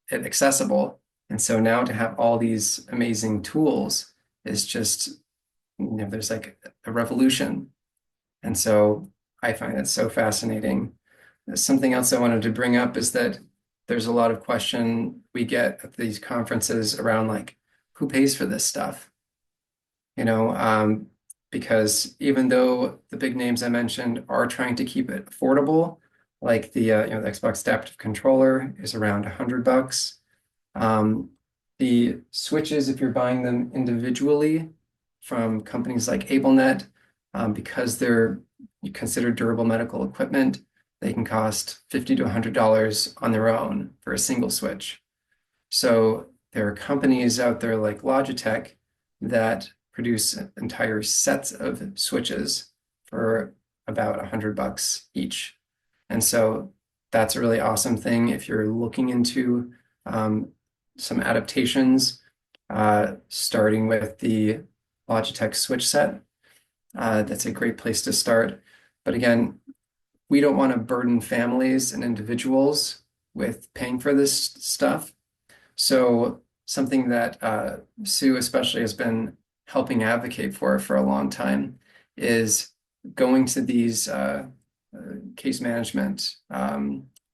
it accessible. And so now to have all these amazing tools is just, there's like a revolution. And so I find it so fascinating. Something else I wanted to bring up is that there's a lot of question we get at these conferences around like, who pays for this stuff? Because even though the big names I mentioned are trying to keep it affordable, like the Xbox adaptive controller is around $100. The switches, if you're buying them individually from companies like AbleNet, because they're considered durable medical equipment, they can cost $50 to $100 on their own for a single switch. So there are companies out there like Logitech that produce entire sets of switches for about $100 each. And so that's a really awesome thing if you're looking into some adaptations, starting with the Logitech switch set. That's a great place to start. But again, we don't want to burden families and individuals with paying for this stuff. So something that Sue especially has been helping advocate for a long time is going to these case management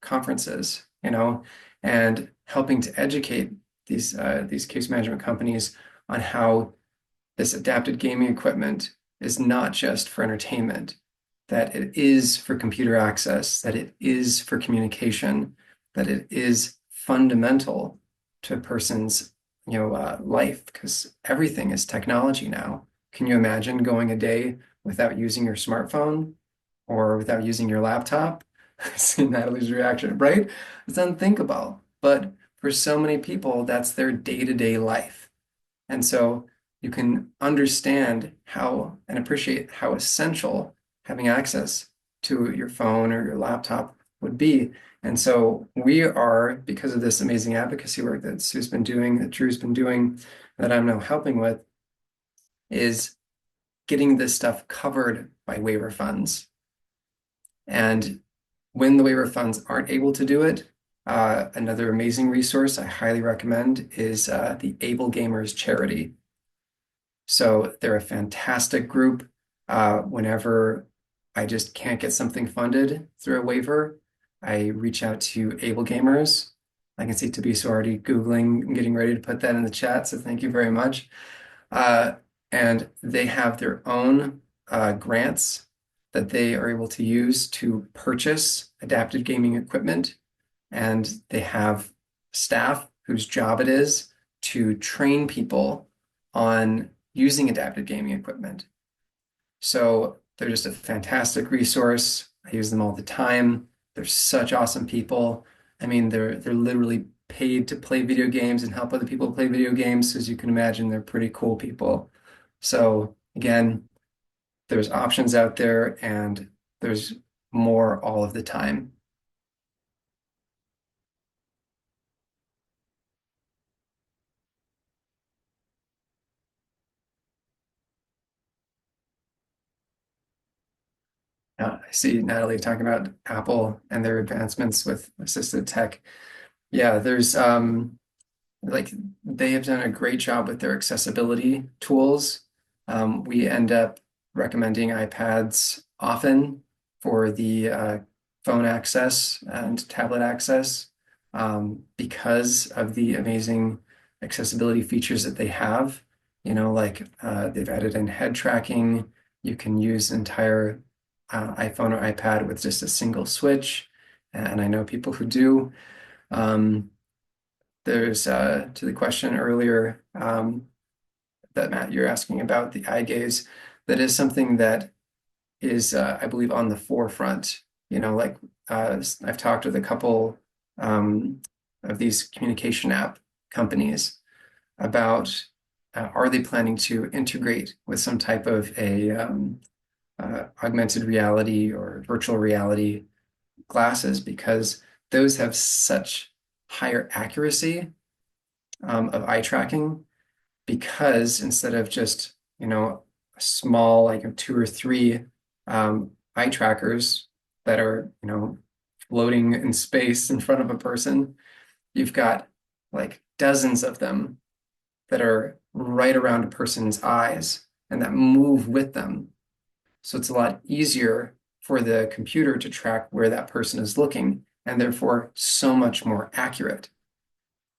conferences, and helping to educate these case management companies on how this adapted gaming equipment is not just for entertainment, that it is for computer access, that it is for communication, that it is fundamental to a person's life, because everything is technology now. Can you imagine going a day without using your smartphone or without using your laptop? See Natalie's reaction, right? It's unthinkable. But for so many people, that's their day-to-day life. And so you can understand how and appreciate how essential having access to your phone or your laptop would be. And so we are, because of this amazing advocacy work that Sue's been doing, that Drew's been doing, that I'm now helping with, is getting this stuff covered by waiver funds. And when the waiver funds aren't able to do it, another amazing resource I highly recommend is the Able Gamers Charity. So they're a fantastic group. Whenever I just can't get something funded through a waiver, I reach out to Able Gamers. I can see Tabiso already Googling and getting ready to put that in the chat, so thank you very much. And they have their own grants that they are able to use to purchase adaptive gaming equipment, and they have staff whose job it is to train people on using adaptive gaming equipment. So they're just a fantastic resource. I use them all the time. They're such awesome people. I mean, they're literally paid to play video games and help other people play video games. So as you can imagine, they're pretty cool people. So again, there's options out there, and there's more all of the time. I see Natalie talking about Apple and their advancements with assistive tech. Yeah, there's like they have done a great job with their accessibility tools. We end up recommending iPads often for the phone access and tablet access because of the amazing accessibility features that they have. You know, like they've added in head tracking. You can use an entire iPhone or iPad with just a single switch, and I know people who do. There's to the question earlier that Matt, you're asking about the eye gaze. That is something that is, I believe, on the forefront. You know, like I've talked with a couple of these communication app companies about are they planning to integrate with some type of a augmented reality or virtual reality glasses, because those have such higher accuracy of eye tracking, because instead of just, you know, a small, like 2 or 3 eye trackers that are, you know, floating in space in front of a person, you've got like dozens of them that are right around a person's eyes and that move with them. So it's a lot easier for the computer to track where that person is looking, and therefore so much more accurate.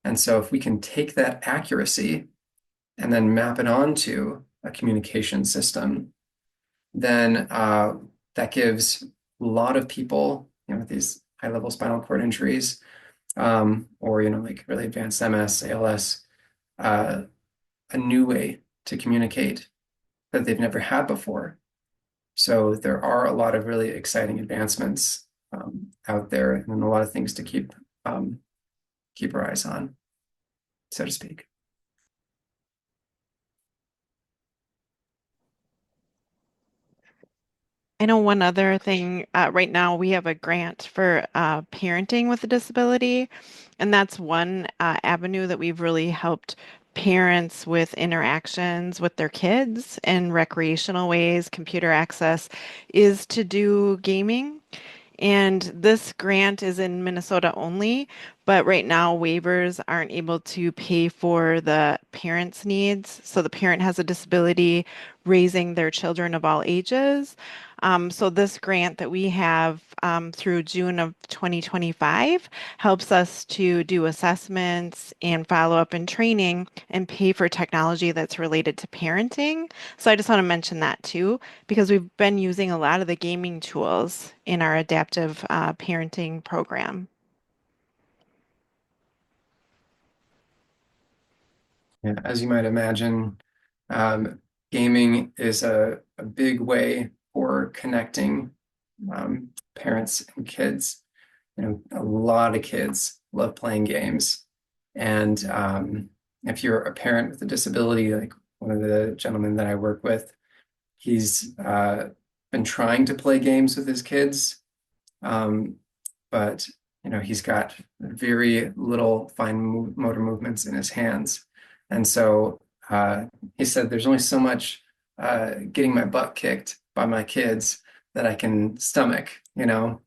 And so if we can take that accuracy and then map it onto a communication system, then that gives a lot of people, you know, with these high-level spinal cord injuries, or, you know, like really advanced MS, ALS, a new way to communicate that they've never had before. So there are a lot of really exciting advancements out there, and a lot of things to keep our eyes on, so to speak. I know one other thing, right now we have a grant for parenting with a disability, and that's one avenue that we've really helped parents with interactions with their kids in recreational ways, computer access, is to do gaming. And this grant is in Minnesota only, but right now waivers aren't able to pay for the parents' needs. So the parent has a disability raising their children of all ages. So this grant that we have through June of 2025 helps us to do assessments and follow up and training and pay for technology that's related to parenting. So I just want to mention that too, because we've been using a lot of the gaming tools in our adaptive parenting program. Yeah, as you might imagine, gaming is a big way for connecting parents and kids. You know, a lot of kids love playing games. And if you're a parent with a disability, like one of the gentlemen that I work with, he's been trying to play games with his kids, but you know, he's got very little fine motor movements in his hands. And so he said, there's only so much getting my butt kicked by my kids that I can stomach, you know?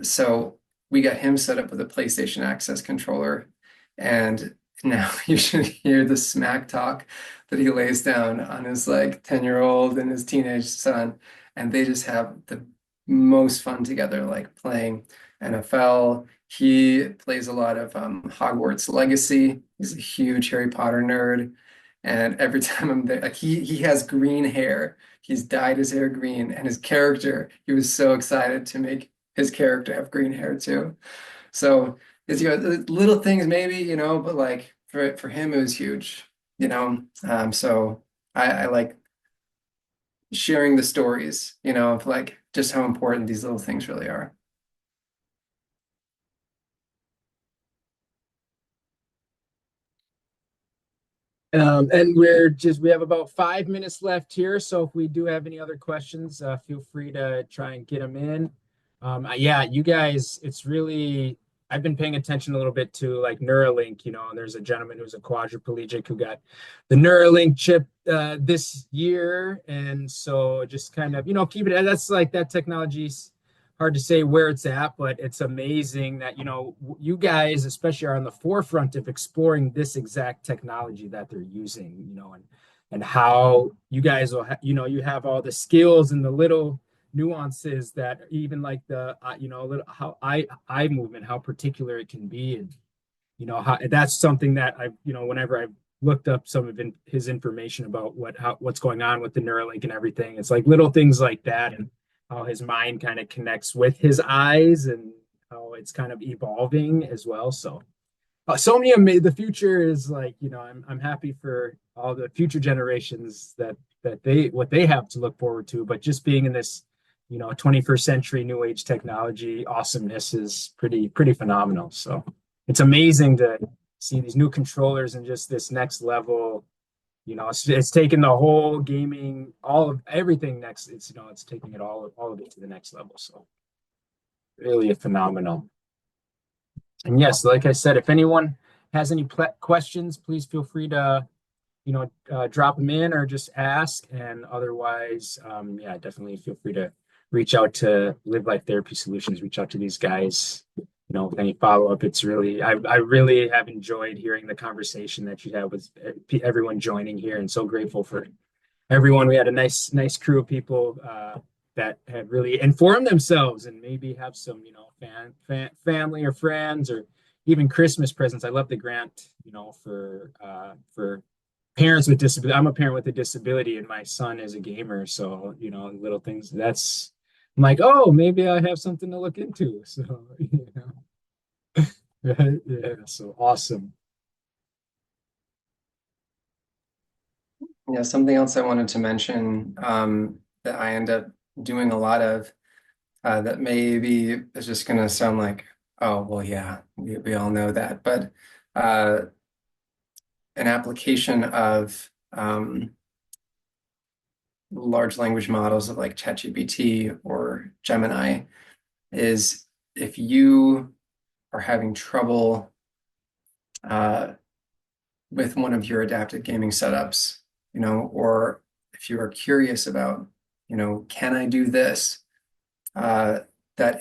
So we got him set up with a PlayStation Access controller, and now you should hear the smack talk that he lays down on his like 10-year-old and his teenage son, and they just have the most fun together, like playing NFL. He plays a lot of Hogwarts Legacy. He's a huge Harry Potter nerd, And every time I'm there, like he has green hair. He's dyed his hair green, and his character, he was so excited to make his character have green hair too. So it's, little things maybe, but like for him it was huge, So I like sharing the stories, of like just how important these little things really are. And we have about 5 minutes left here. So if we do have any other questions, feel free to try and get them in. Yeah, you guys, I've been paying attention a little bit to like Neuralink, and there's a gentleman who's a quadriplegic who got the Neuralink chip this year. And so just kind of, keep it, that's like that technology's hard to say where it's at, but it's amazing that, you guys especially are on the forefront of exploring this exact technology that they're using, and how you guys will, you have all the skills and the little nuances that even like the, little, how eye movement, how particular it can be. And, how that's something that whenever I've looked up some of his information about what's going on with the Neuralink and everything, it's like little things like that. And how his mind kind of connects with his eyes and how it's kind of evolving as well. So, so many the future is like, I'm happy for all the future generations what they have to look forward to. But just being in this, 21st century new age technology awesomeness is pretty phenomenal. So it's amazing to see these new controllers and just this next level. It's taken the whole gaming, all of everything next. It's taking all of it to the next level. So really phenomenal. And yes, like I said, if anyone has any questions, please feel free to, drop them in or just ask. And otherwise, yeah, definitely feel free to reach out to LiveLife Therapy Solutions, reach out to these guys, with any follow-up. It's really, I really have enjoyed hearing the conversation that you have with everyone joining here, and so grateful for everyone. We had a nice crew of people that had really informed themselves and maybe have some, family or friends or even Christmas presents. I love the grant, for parents with disability. I'm a parent with a disability, and my son is a gamer. So, little things I'm like, oh, maybe I have something to look into. So, yeah, so awesome. Yeah, something else I wanted to mention that I end up doing a lot of that maybe is just going to sound like, oh, well, yeah, we all know that, but an application of large language models of like ChatGPT or Gemini is if you are having trouble with one of your adaptive gaming setups, or if you are curious about, can I do this? That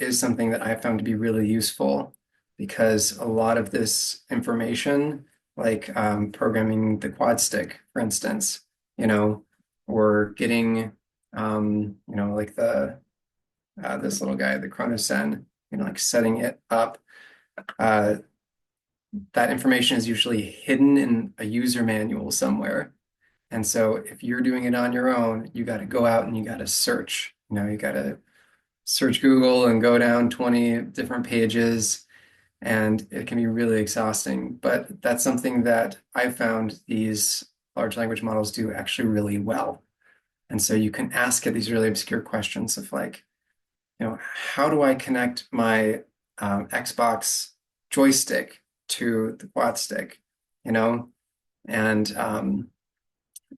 is something that I found to be really useful because a lot of this information, like programming the quad stick, for instance, or getting, like this little guy, the Chronosen, like setting it up. That information is usually hidden in a user manual somewhere. And so if you're doing it on your own, you got to go out and you got to search. You got to search Google and go down 20 different pages, and it can be really exhausting. But that's something that I found these large language models do actually really well. And so you can ask it these really obscure questions of like, how do I connect my Xbox joystick to the quad stick, and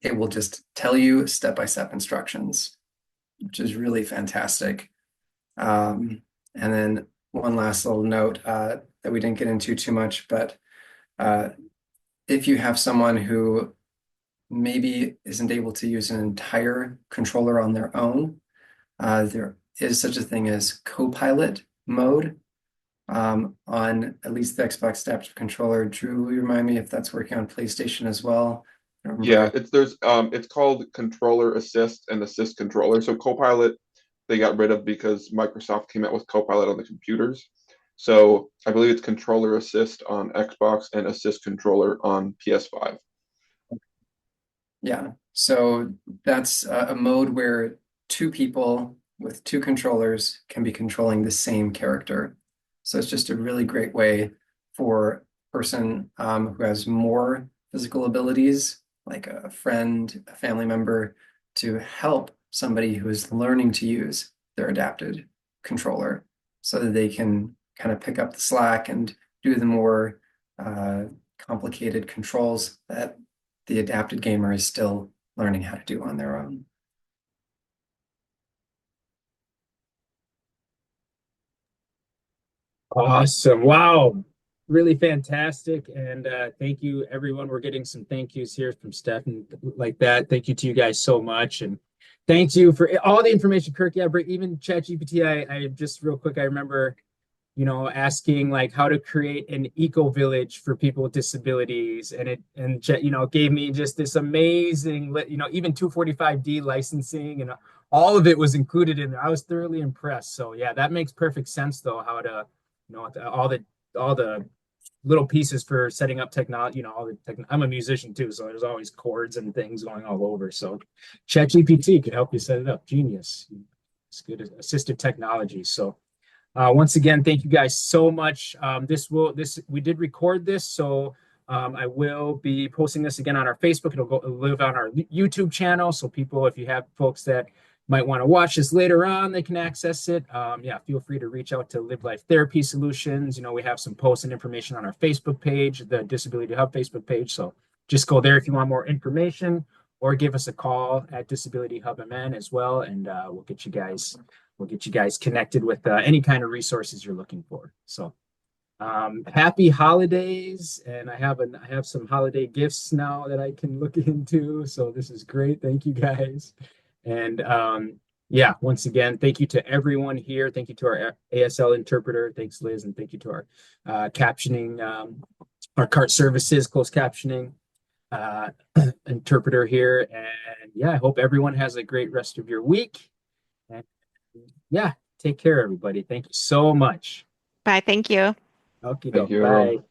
it will just tell you step-by-step instructions, which is really fantastic. And then one last little note that we didn't get into too much, but if you have someone who maybe isn't able to use an entire controller on their own, there is such a thing as co-pilot mode on at least the Xbox adaptive controller. Drew, will you remind me if that's working on PlayStation as well? Yeah, it's called controller assist and assist controller. So Copilot they got rid of because Microsoft came out with Copilot on the computers. So I believe it's controller assist on Xbox and assist controller on PS5. Yeah, so that's a mode where two people with two controllers can be controlling the same character. So it's just a really great way for a person who has more physical abilities, like a friend, a family member, to help somebody who is learning to use their adapted controller so that they can kind of pick up the slack and do the more complicated controls that the adapted gamer is still learning how to do on their own. Awesome. Wow. Really fantastic. And thank you, everyone. We're getting some thank yous here from Steph and like that. Thank you to you guys so much. And thank you for all the information, Kirk. Yeah, but even ChatGPT, I just real quick, I remember, asking like how to create an eco village for people with disabilities. And gave me just this amazing, even 245D licensing and all of it was included in there. I was thoroughly impressed. So yeah, that makes perfect sense though, how to all the little pieces for setting up technology, I'm a musician too, so there's always chords and things going all over. So ChatGPT could help you set it up. Genius. It's good assistive technology. So once again, thank you guys so much. We did record this, so I will be posting this again on our Facebook. It'll live on our YouTube channel. So people, if you have folks that might want to watch this later on, they can access it. Yeah, feel free to reach out to LiveLife Therapy Solutions. We have some posts and information on our Facebook page, the Disability Hub Facebook page. So just go there if you want more information, or give us a call at Disability Hub MN as well, and we'll get you guys connected with any kind of resources you're looking for. So happy holidays, and I have some holiday gifts now that I can look into. So this is great. Thank you guys. And yeah, once again, thank you to everyone here. Thank you to our ASL interpreter. Thanks, Liz. And thank you to our captioning, our CART services, closed captioning interpreter here. And yeah, I hope everyone has a great rest of your week. And yeah, take care, everybody. Thank you so much. Bye. Thank you. Okay, Thank you, everyone. bye.